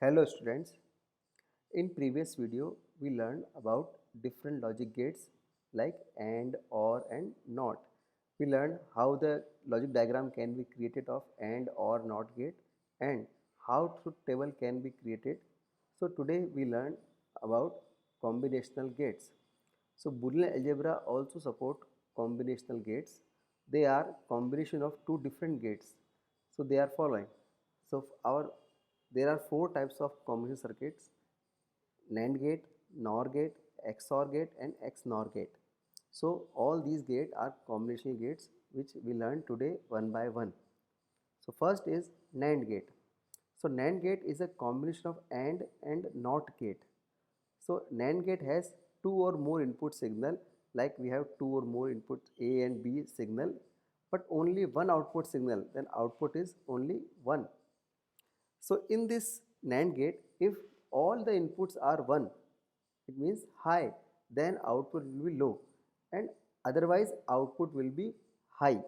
Hello students, in previous video we learned about different logic gates like AND, OR and NOT. We learned how the logic diagram can be created of AND, OR, NOT gate and how truth table can be created. So today we learn about combinational gates. So Boolean algebra also support combinational gates. They are combination of two different gates. So they are following. So our there are four types of combination circuits: NAND gate, NOR gate, XOR gate and XNOR gate. So all these gates are combinational gates which we learn today one by one. So first is NAND gate. So NAND gate is a combination of and NOT gate. So NAND gate has two or more input signal, like we have two or more input A and B signal, but only one output signal, then output is only one. So in this NAND gate, if all the inputs are 1, it means high, then output will be low, and otherwise output will be high,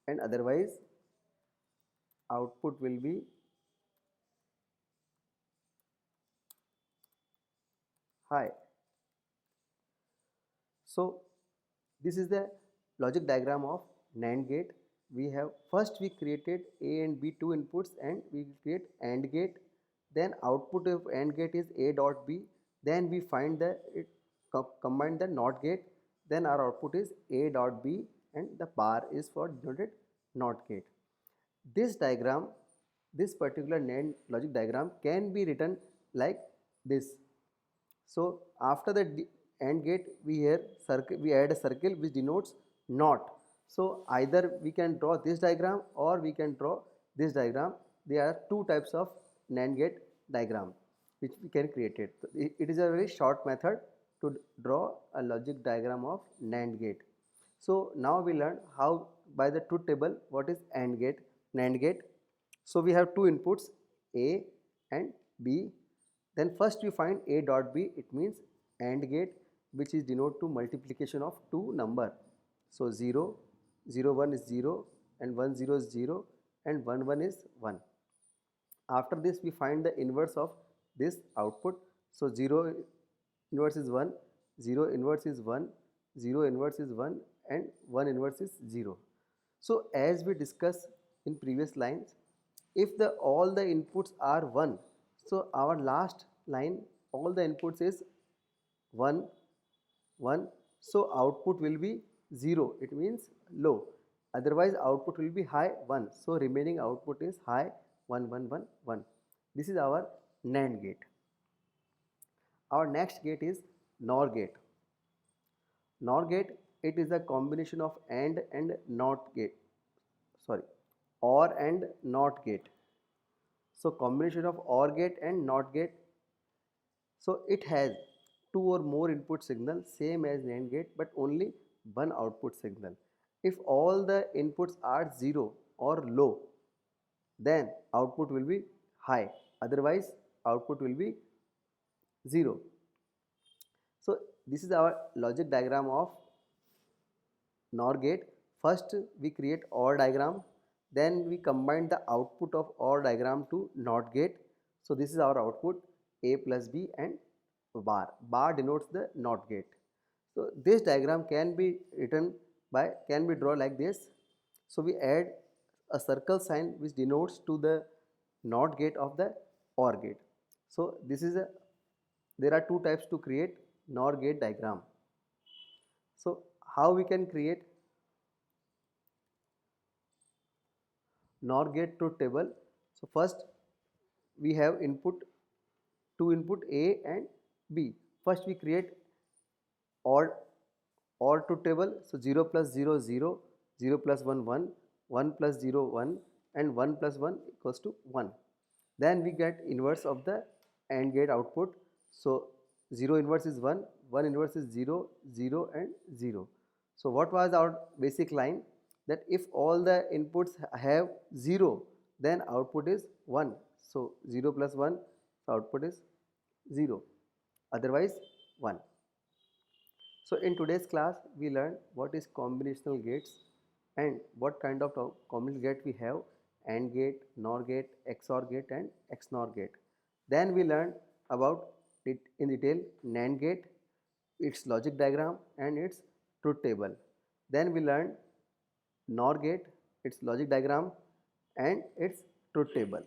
and otherwise output will be high. So this is the logic diagram of NAND gate. We have first we created A and B two inputs and we create AND gate. Then output of AND gate is A dot B. Then we find the combine the NOT gate. Then our output is A dot B and the bar is for denoted NOT gate. This diagram, this particular NAND logic diagram can be written like this. So after the AND gate, we add a circle which denotes NOT. So either we can draw this diagram or we can draw this diagram. There are two types of NAND gate diagram which we can create it. It is a very short method to draw a logic diagram of NAND gate. So now we learn how by the truth table what is AND gate, NAND gate. So we have two inputs A and B. Then first we find A dot B, it means AND gate, which is denote to multiplication of two number. So 0, 0, 1 is 0 and 1, 0 is 0 and 1, 1 is 1. After this we find the inverse of this output. So 0 inverse is 1, 0 inverse is 1, 0 inverse is 1 and 1 inverse is 0. So as we discussed in previous lines, if the all the inputs are 1, so our last line all the inputs is 1, 1, so output will be 0, it means low. Otherwise output will be high 1, so remaining output is high 1, 1, 1, 1. This is our NAND gate. Our next gate is NOR gate. NOR gate, it is a combination of AND and NOT gate. Sorry, OR and NOT gate. So combination of OR gate and NOT gate. So it has two or more input signal same as NAND gate but only one output signal. If all the inputs are 0 or low, then output will be high, otherwise output will be 0. So this is our logic diagram of NOR gate. First we create OR diagram, then we combine the output of OR diagram to NOT gate. So this is our output A plus B and bar. Bar denotes the NOT gate. So this diagram can be drawn like this. So we add a circle sign which denotes to the NOT gate of the OR gate. So there are two types to create NOR gate diagram. So how we can create NOR gate truth table? So first we have two input A and B. First we create OR truth table. So 0 plus 0 0, 0 plus 1 1, 1 plus 0 1 and 1 plus 1 equals to 1. Then we get inverse of the AND gate output. So 0 inverse is 1, 1 inverse is 0, 0 and 0. So what was our basic line? That if all the inputs have 0, then output is 1. So 0 plus 1, output is 0, otherwise 1. So in today's class we learned what is combinational gates and what kind of combinational gate we have AND gate, NOR gate, XOR gate and XNOR gate. Then we learned about it in detail NAND gate, its logic diagram and its truth table. Then we learned NOR gate, its logic diagram and its truth table.